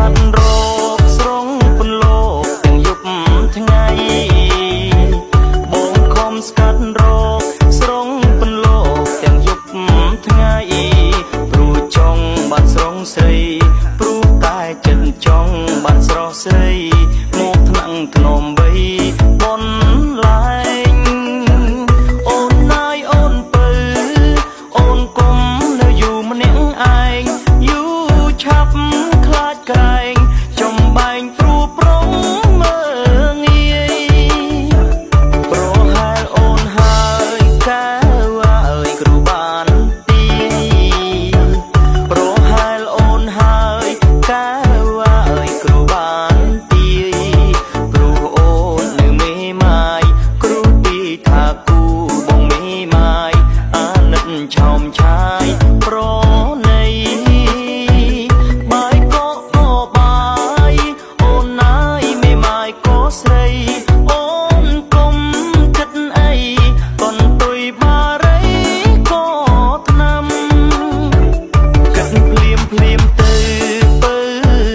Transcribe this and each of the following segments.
កាត់រោគស្រងពន្លកទាំងយប់ថ្ងៃបងខំស្កាត់រោគស្រងពន្លកទាំងយប់ថ្ងៃព្រោះចង់បានស្រងស្រីព្រោះតែចិត្តចង់បានស្រស់ស្រីមកថ្នាក់ធ្នមបីបនឡាញអូនណាយអូនពៅអូនគុំនៅយូរម្នាក់ឯងយូរឆាប់ខ្លាចក្រែងចំបែងព្រោះប្រងមើងងាយប្រហែលអូនហើយកែវអើយគ្រូបានទីប្រហែលអូនហើយកែវអើយគ្រូបានទីព្រោះអូននៅមេម៉ាយគ្រូទីថាគូបងមេម៉ាយអាណិតឆោមឆាយប្រណីបាយក៏បាយអូនណាយមេម៉ាយក៏ស្រីអូនកុំគិតអីកូនទុយបារីក៏ថ្នាំគិតភ្លាមភ្លាមទៅពើ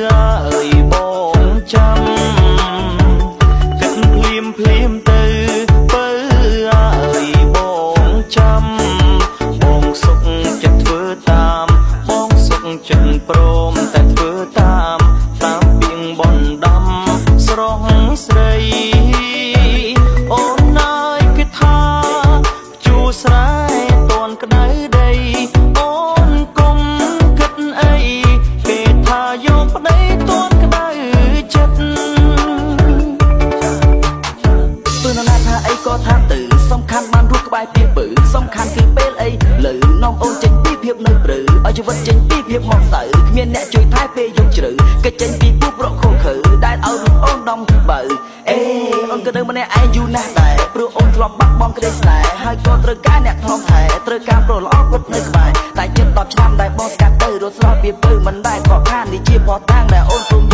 អើយបងចាំគិតភ្លាមភ្លាមទៅពើអើយបងចាំបងសុខចិត្តធ្វើតាមបងសុខចិត្តព្រមតែធ្វើតាមពីងបនដំស្រស់ស្រីអូនណាយគេថាជួស្រែតនក្តៅដីអូនកុំគិតអីគេថាយកប្តីតនក្តៅចិត្តពេលណាថាអីក៏ថាទៅសំខាន់បានរស់ក្បែរពីពើសំខាន់គឺពេលអីលើនាំអូនចេញពីភាពនៅព្រឺឲ្យជីវិតចេញពីភាពមកសៅគ្មានអ្នកជួយថែពេលយកជ្រៅគេចេញពីពូប្រកខូខើដែលឲ្យរូបអូនដំបើអេអូនក៏នៅម្នាក់ឯងយូរណាស់ដែរព្រោះអូនធ្លាប់បាក់បង់ក្តីស្នេហ៍ហើយក៏ត្រូវការអ្នកថែថែត្រូវការប្រល្អគត់នៅក្បែរតែជិត10ឆ្នាំដែលបងស្កាត់ទៅរត់ស្រស់ពីពើមិនដែលខកខាននេះជាផោះតាំងដែលអូនព្រម